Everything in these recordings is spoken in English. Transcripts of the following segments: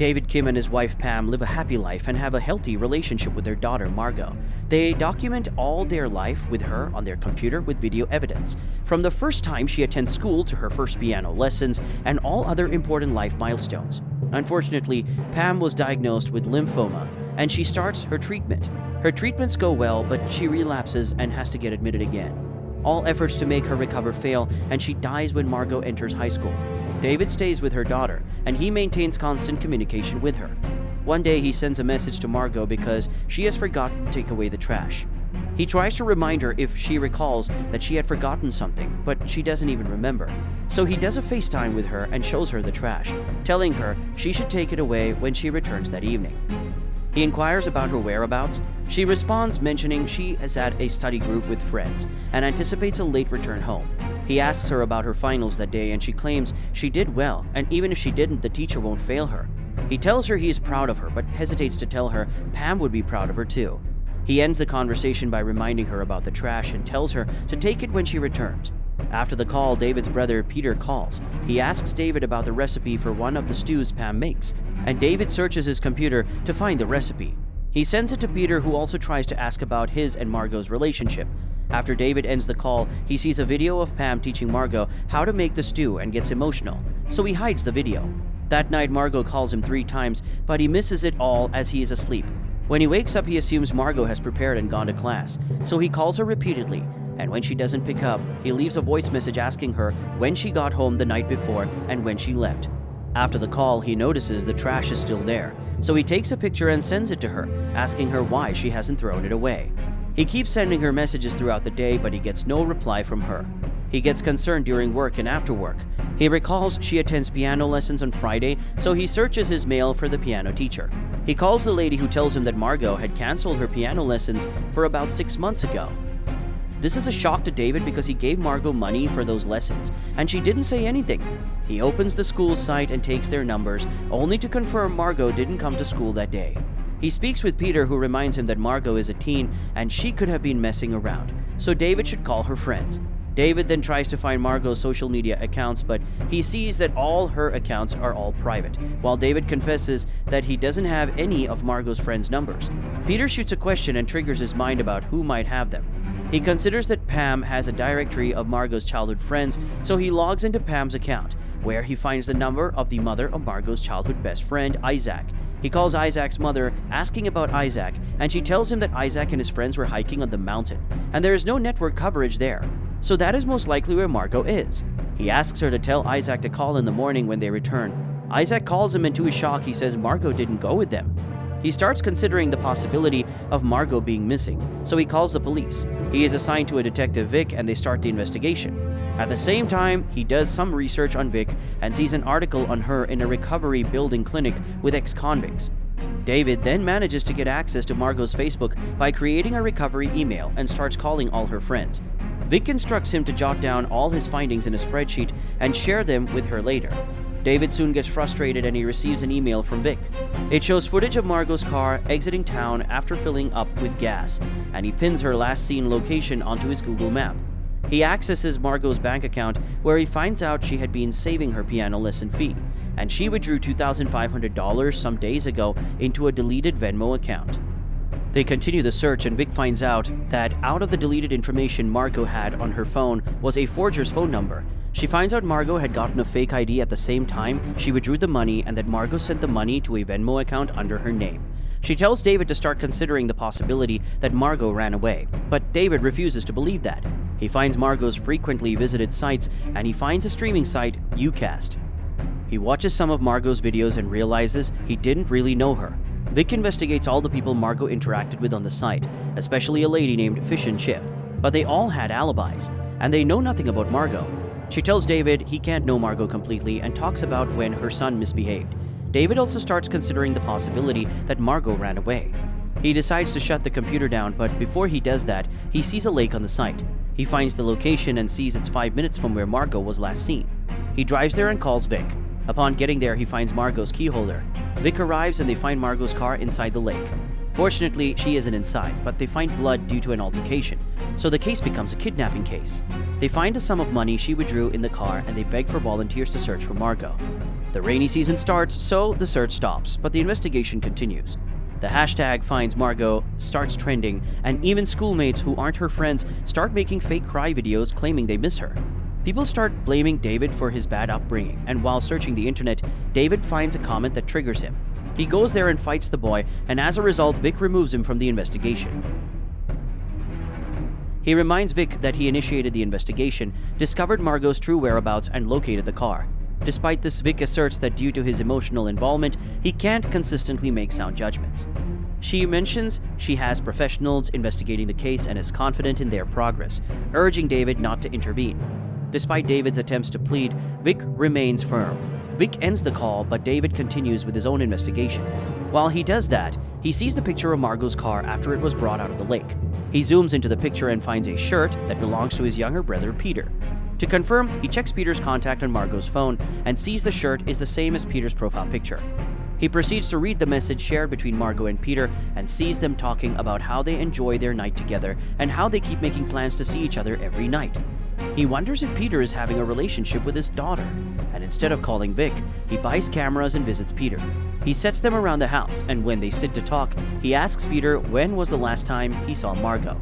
David Kim and his wife Pam live a happy life and have a healthy relationship with their daughter Margot. They document all their life with her on their computer with video evidence, from the first time she attends school to her first piano lessons and all other important life milestones. Unfortunately, Pam was diagnosed with lymphoma and she starts her treatment. Her treatments go well, but she relapses and has to get admitted again. All efforts to make her recover fail, and she dies when Margot enters high school. David stays with her daughter, and he maintains constant communication with her. One day, he sends a message to Margot because she has forgotten to take away the trash. He tries to remind her if she recalls that she had forgotten something, but she doesn't even remember. So he does a FaceTime with her and shows her the trash, telling her she should take it away when she returns that evening. He inquires about her whereabouts. She responds mentioning she is at a study group with friends and anticipates a late return home. He asks her about her finals that day and she claims she did well, and even if she didn't, the teacher won't fail her. He tells her he is proud of her but hesitates to tell her Pam would be proud of her too. He ends the conversation by reminding her about the trash and tells her to take it when she returns. After the call, David's brother Peter calls. He asks David about the recipe for one of the stews Pam makes, and David searches his computer to find the recipe. He sends it to Peter, who also tries to ask about his and Margot's relationship. After David ends the call, he sees a video of Pam teaching Margot how to make the stew and gets emotional, so he hides the video. That night, Margot calls him 3 times, but he misses it all as he is asleep. When he wakes up, he assumes Margot has prepared and gone to class, so he calls her repeatedly. And when she doesn't pick up, he leaves a voice message asking her when she got home the night before and when she left. After the call, he notices the trash is still there, so he takes a picture and sends it to her, asking her why she hasn't thrown it away. He keeps sending her messages throughout the day, but he gets no reply from her. He gets concerned during work and after work. He recalls she attends piano lessons on Friday, so he searches his mail for the piano teacher. He calls the lady who tells him that Margot had canceled her piano lessons for about 6 months ago. This is a shock to David because he gave Margot money for those lessons, and she didn't say anything. He opens the school site and takes their numbers, only to confirm Margot didn't come to school that day. He speaks with Peter, who reminds him that Margot is a teen and she could have been messing around, so David should call her friends. David then tries to find Margot's social media accounts, but he sees that all her accounts are all private, while David confesses that he doesn't have any of Margot's friends' numbers. Peter shoots a question and triggers his mind about who might have them. He considers that Pam has a directory of Margot's childhood friends, so he logs into Pam's account, where he finds the number of the mother of Margot's childhood best friend, Isaac. He calls Isaac's mother, asking about Isaac, and she tells him that Isaac and his friends were hiking on the mountain, and there is no network coverage there. So that is most likely where Margot is. He asks her to tell Isaac to call in the morning when they return. Isaac calls him, and to his shock, he says Margot didn't go with them. He starts considering the possibility of Margot being missing, so he calls the police. He is assigned to a detective, Vic, and they start the investigation. At the same time, he does some research on Vic and sees an article on her in a recovery building clinic with ex-convicts. David then manages to get access to Margot's Facebook by creating a recovery email and starts calling all her friends. Vic instructs him to jot down all his findings in a spreadsheet and share them with her later. David soon gets frustrated and he receives an email from Vic. It shows footage of Margot's car exiting town after filling up with gas, and he pins her last seen location onto his Google map. He accesses Margot's bank account, where he finds out she had been saving her piano lesson fee, and she withdrew $2,500 some days ago into a deleted Venmo account. They continue the search, and Vic finds out that out of the deleted information Margot had on her phone was a forger's phone number. She finds out Margot had gotten a fake ID at the same time she withdrew the money, and that Margot sent the money to a Venmo account under her name. She tells David to start considering the possibility that Margot ran away, but David refuses to believe that. He finds Margot's frequently visited sites, and he finds a streaming site, Ucast. He watches some of Margot's videos and realizes he didn't really know her. Vic investigates all the people Margot interacted with on the site, especially a lady named Fish and Chip, but they all had alibis, and they know nothing about Margot. She tells David he can't know Margot completely and talks about when her son misbehaved. David also starts considering the possibility that Margot ran away. He decides to shut the computer down, but before he does that, he sees a lake on the site. He finds the location and sees it's 5 minutes from where Margot was last seen. He drives there and calls Vic. Upon getting there, he finds Margot's key holder. Vic arrives and they find Margot's car inside the lake. Fortunately, she isn't inside, but they find blood due to an altercation, so the case becomes a kidnapping case. They find a sum of money she withdrew in the car and they beg for volunteers to search for Margot. The rainy season starts, so the search stops, but the investigation continues. The hashtag finds Margot starts trending, and even schoolmates who aren't her friends start making fake cry videos claiming they miss her. People start blaming David for his bad upbringing, and while searching the internet, David finds a comment that triggers him. He goes there and fights the boy, and as a result, Vic removes him from the investigation. He reminds Vic that he initiated the investigation, discovered Margot's true whereabouts, and located the car. Despite this, Vic asserts that due to his emotional involvement, he can't consistently make sound judgments. She mentions she has professionals investigating the case and is confident in their progress, urging David not to intervene. Despite David's attempts to plead, Vic remains firm. Vic ends the call, but David continues with his own investigation. While he does that, he sees the picture of Margot's car after it was brought out of the lake. He zooms into the picture and finds a shirt that belongs to his younger brother, Peter. To confirm, he checks Peter's contact on Margot's phone and sees the shirt is the same as Peter's profile picture. He proceeds to read the message shared between Margot and Peter and sees them talking about how they enjoy their night together and how they keep making plans to see each other every night. He wonders if Peter is having a relationship with his daughter, and instead of calling Vic, he buys cameras and visits Peter. He sets them around the house, and when they sit to talk, he asks Peter when was the last time he saw Margot.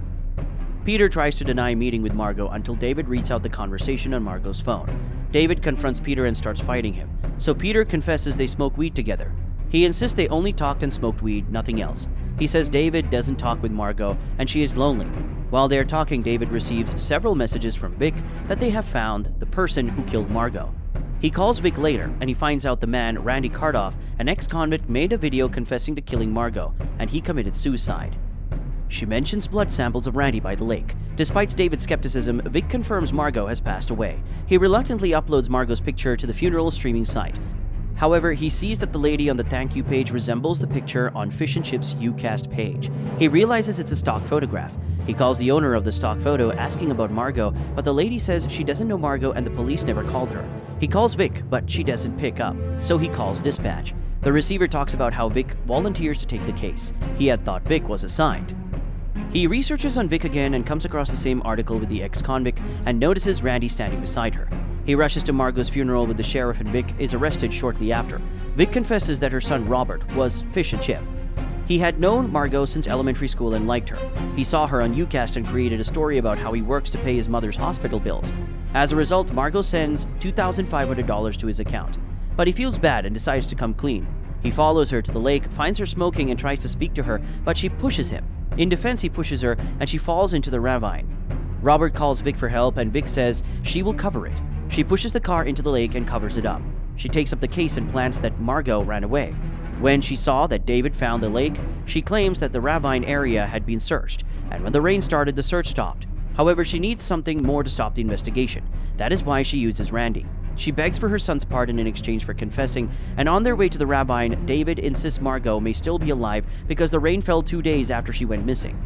Peter tries to deny meeting with Margot until David reads out the conversation on Margot's phone. David confronts Peter and starts fighting him, so Peter confesses they smoke weed together. He insists they only talked and smoked weed, nothing else. He says David doesn't talk with Margot and she is lonely. While they're talking, David receives several messages from Vic that they have found the person who killed Margot. He calls Vic later and he finds out the man, Randy Cardoff, an ex-convict, made a video confessing to killing Margot and he committed suicide. She mentions blood samples of Randy by the lake. Despite David's skepticism, Vic confirms Margot has passed away. He reluctantly uploads Margot's picture to the funeral streaming site. However, he sees that the lady on the thank you page resembles the picture on Fish and Chips' Ucast page. He realizes it's a stock photograph. He calls the owner of the stock photo asking about Margot, but the lady says she doesn't know Margot and the police never called her. He calls Vic, but she doesn't pick up, so he calls dispatch. The receiver talks about how Vic volunteers to take the case. He had thought Vic was assigned. He researches on Vic again and comes across the same article with the ex-convict and notices Randy standing beside her. He rushes to Margot's funeral with the sheriff and Vic is arrested shortly after. Vic confesses that her son Robert was Fish and Chip. He had known Margot since elementary school and liked her. He saw her on Ucast and created a story about how he works to pay his mother's hospital bills. As a result, Margot sends $2,500 to his account. But he feels bad and decides to come clean. He follows her to the lake, finds her smoking and tries to speak to her, but she pushes him. In defense, he pushes her and she falls into the ravine. Robert calls Vic for help and Vic says she will cover it. She pushes the car into the lake and covers it up. She takes up the case and plants that Margot ran away. When she saw that David found the lake, she claims that the ravine area had been searched, and when the rain started, the search stopped. However, she needs something more to stop the investigation. That is why she uses Randy. She begs for her son's pardon in exchange for confessing, and on their way to the ravine, David insists Margot may still be alive because the rain fell 2 days after she went missing.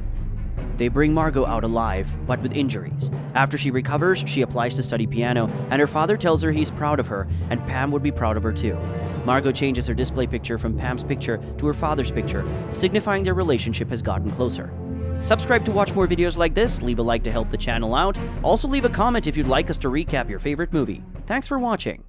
They bring Margot out alive, but with injuries. After she recovers, she applies to study piano, and her father tells her he's proud of her, and Pam would be proud of her too. Margot changes her display picture from Pam's picture to her father's picture, signifying their relationship has gotten closer. Subscribe to watch more videos like this, leave a like to help the channel out. Also leave a comment if you'd like us to recap your favorite movie. Thanks for watching.